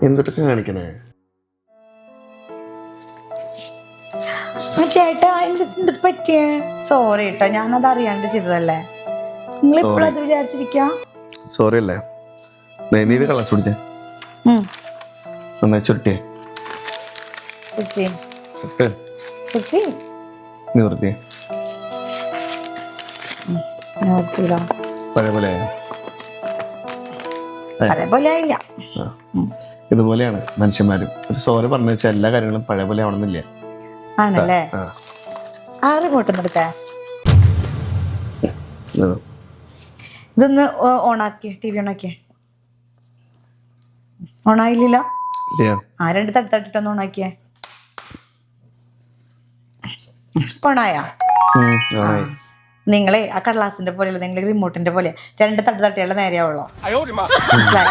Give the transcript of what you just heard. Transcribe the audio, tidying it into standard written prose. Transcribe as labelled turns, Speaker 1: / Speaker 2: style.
Speaker 1: എന്തൊക്കെ കാണിക്കണേ?
Speaker 2: ചേട്ടാ എന്ത് പറ്റിയ? സോറി കേട്ടോ, ഞാനത് അറിയാണ്ട് ചെയ്തതല്ലേ. നിങ്ങൾ ഇപ്പോഴത് വിചാരിച്ചിരിക്ക?
Speaker 1: സോറി അല്ലേ? നീ ഇത് കളർ കുടിച്ചേ, നന്നായി ചുരുട്ടിയേ. നിവൃത്തിയേ. പഴയ പോലെ ഇതുപോലെയാണ് മനുഷ്യന്മാരും. ഒരു സോറി പറഞ്ഞു വെച്ചാൽ എല്ലാ കാര്യങ്ങളും പഴയ പോലെ ആവണമെന്നില്ല.
Speaker 2: ആണല്ലേ? ഇതൊന്ന് ഓണാക്കിയ, ടി വി ഓണാക്കിയ. ഓണായില്ലല്ലോ. രണ്ട് തട്ടിട്ടൊന്ന് ഓണാക്കിയേ. ഓണായാ? നിങ്ങളെ ആ കടലാസിന്റെ പോലെയല്ല, നിങ്ങൾ റിമോട്ടിന്റെ പോലെ രണ്ട് തട്ടിയാലേ നേരെയാവുള്ളൂ. മനസ്സിലായ?